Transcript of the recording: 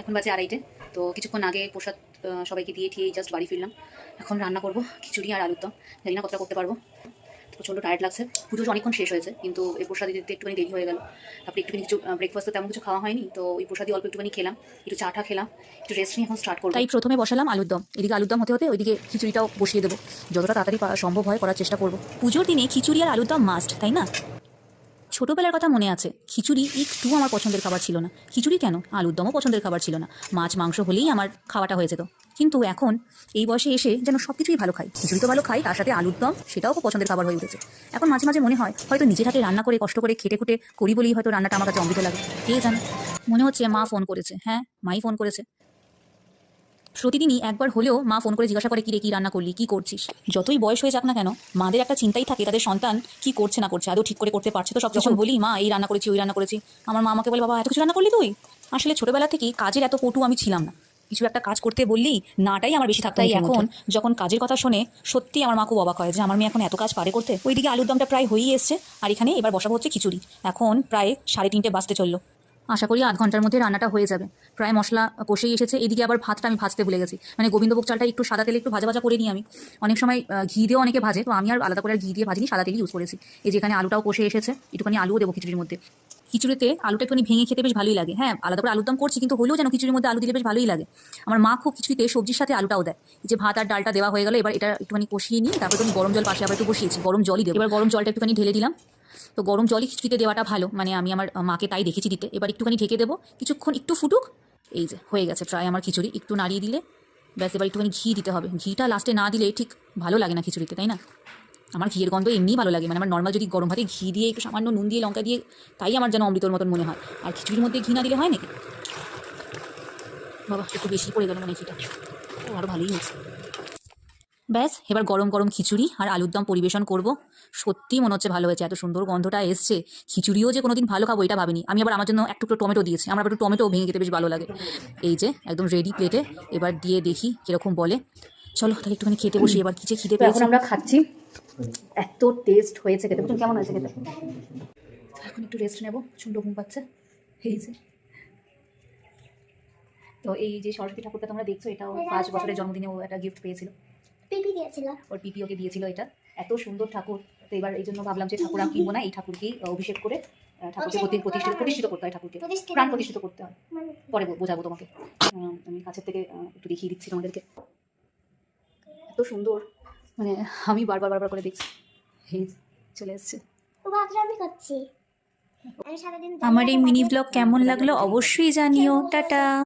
এখন বাজে 2:30। তো কিছুক্ষণ আগে প্রসাদ সবাইকে দিয়ে ঠিয়ে জাস্ট বাড়ি ফিরলাম। এখন রান্না করব খিচুড়ি আর আলুর দম। জানি না কতটা করতে পারবো, প্রচণ্ড টায়ার্ড লাগছে। পুজো অনেকক্ষণ শেষ হয়েছে, কিন্তু এই প্রসাদ দিতে একটুখানি দেরি হয়ে গেল। তারপরে একটুখানি কিছু ব্রেকফাস্ট তো তেমন কিছু খাওয়া হয়নি, তো ওই প্রসাদই অল্প একটুখানি খেলাম, একটু চা খেলাম, একটু রেস্ট নিয়ে এখন স্টার্ট করবো। তাই প্রথমে বসালাম আলুর দম, এদিকে আলুর দম হতে হতে ওইদিকে খিচুড়িটাও বসিয়ে দেবো। যতটা তাড়াতাড়ি সম্ভব হয় করার চেষ্টা করবো। পুজোর দিনে খিচুড়ি আর আলুর দম মাস্ট, তাই না? ছোটোবেলার কথা মনে আছে, খিচুড়ি একটু আমার পছন্দের খাবার ছিল না। খিচুড়ি কেন, আলুর দমও পছন্দের খাবার ছিল না। মাছ মাংস হলেই আমার খাওয়াটা হয়ে যেত। কিন্তু এখন এই বয়সে এসে যেন সব কিছুই ভালো খাই। খিচুড়ি তো ভালো খাই, তার সাথে আলুর দম সেটাও খুব পছন্দের খাবার হয়ে উঠেছে। এখন মাঝে মাঝে মনে হয় হয়তো নিজের হাতে রান্না করে কষ্ট করে খেটে খুঁটে করি বলেই হয়তো রান্নাটা আমার কাছে অমৃত লাগে। কে জানে, মনে হচ্ছে মা ফোন করেছে। হ্যাঁ, মাই ফোন করেছে। প্রতিদিনই একবার হলেও মা ফোন করে জিজ্ঞাসা করে কি রে, কি রান্না করলি, কি করছিস। যতই বয়স হয়ে যাক না কেন, মাদের একটা চিন্তাই থাকে তাদের সন্তান কি করছে না করছে, আদৌ ঠিক করে করতে পারছে তো সব। যখন বলি মা এই রান্না করেছি ওই রান্না করেছি, আমার মা আমাকে বলে বাবা এত কিছু রান্না করলি তুই। আসলে ছোটবেলা থেকেই কাজের এত পটু আমি ছিলাম না। কিছু একটা কাজ করতে বললি নাটাই আমার বেশি থাকতো। তাই এখন যখন কাজের কথা শোনে সত্যি আমার মা খুব অবাক হয় যে আমার মেয়ে এখন এত কাজ পারে করতে। ওইদিকে আলুর দমটা প্রায় হয়েই এসছে, আর এখানে এবার বসাবো হচ্ছে খিচুড়ি। এখন প্রায় 3:30 বাজতে চললো। আশা করি 8 ঘন্টার মধ্যে রান্নাটা হয়ে যাবে। প্রায় মশলা কষেই এসেছে। এদিকে আবার ভাতটা আমি ভাজতে ভুলে গেছি, মানে গোবিন্দভোগ চালটা একটু সাদা তেলে একটু ভাজা ভাজা করে নিই আমি। অনেক সময় ঘি দিয়েও অনেকে ভাজে, তো আমি আর আলাদা করে ঘি দিয়ে ভাজিনি, সাদা তেলই ইউজ করেছি। এই যে এখানে আলুটাও কষে এসেছে, একটুখানি আলুও দেবো খিচুড়ির মধ্যে। খিচুড়িতে আলুটা একটুখানি ভেঙে খেতে বেশ ভালোই লাগে। হ্যাঁ, আলাদা করে আলুর দম করছি, কিন্তু হলেও যেন খিচুড়ির মধ্যে আলু দিলে বেশ ভালোই লাগে। আমার মা খুব খিচুড়িতে সবজির সাথে আলুটাও দেয়। এই যে ভাত আর ডালটা দেওয়া হয়ে গেল, এবার এটা একটুখানি কষিয়ে নিই। তারপরে তো আমি গরম জল পাশে আবার একটু বসিয়েছি, গরম জলই দেবো। এবার গরম জলটা একটুখানি ঢেলে দিলাম। তো গরম জলই খিচুড়িতে দেওয়াটা ভালো, মানে আমি আমার মাকে তাই দেখেছি দিতে। এবার একটুখানি ঢেকে দেবো, কিছুক্ষণ একটু ফুটুক। এই যে হয়ে গেছে প্রায় আমার খিচুড়ি। একটু নাড়িয়ে দিলে ব্যাস, এবার একটুখানি ঘি দিতে হবে। ঘিটা লাস্টে না দিলে ঠিক ভালো লাগে না খিচুড়িতে, তাই না? আমার ঘিয়ের গন্ধ এমনিই ভালো লাগে, মানে আমার নর্মাল যদি গরম ভাতে ঘি দিয়ে একটু সামান্য নুন দিয়ে লঙ্কা দিয়ে, তাই আমার যেন অমৃতর মতন মনে হয়। আর খিচুড়ির মধ্যে ঘি না দিলে হয় নাকি? বাবা একটু বেশি পড়ে গেল মানে ঘিটা। ও আরও ভালোই হয়েছে। ব্যাস, এবার গরম গরম খিচুড়ি আর আলুর দম পরিবেশন করব। সত্যি মনে হচ্ছে ভালো হয়েছে, এত সুন্দর গন্ধটা এসছে। খিচুড়িও যে কোনোদিন ভালো খাবো এটা ভাবিনি আমি। আবার আমার জন্য একটু টমেটো দিয়েছি, আমার আবার একটু টমেটো ভেঙে খেতে বেশ ভালো লাগে। এই যে একদম রেডি প্লেটে, এবার দিয়ে দেখি কিরকম বলে। চলো তাহলে একটুখানি খেতে বসি, এবার কি যে খিদে পেয়েছে। এখন আমরা খাচ্ছি, এত টেস্ট হয়েছে খেতে। বুঝুন কেমন হয়েছে খেতে। এখন একটু রেস্ট নেবো, প্রচণ্ড ঘুম পাচ্ছে। এই যে, তো এই যে সরস্বতী ঠাকুরটা তোমরা দেখছো, এটাও 5 বছরের জন্মদিনে ও একটা গিফট পেয়েছিল। পিপি দিয়েছিল, ওর পিপি ওকে দিয়েছিল এটা। এত সুন্দর ঠাকুর। তো এবার এই জন্য ভাবলাম যে ঠাকুর আমি কিনবো না, এই ঠাকুরকেই অভিষেক করে ঠাকুরকে প্রতিষ্ঠিত করতে হয়, ঠাকুরকে প্রাণ প্রতিষ্ঠিত করতে হয়। পরে বোঝাবো তোমাকে। আমি কাছের থেকে একটু দেখিয়ে দিচ্ছি তোমাদেরকে। এত সুন্দর, মানে আমি বারবার বারবার করে দেখছি। এই চলে এসছে। আমি করছি। আমি সারাদিন আমার এই মিনি ব্লগ কেমন লাগলো অবশ্যই জানিও। টাটা।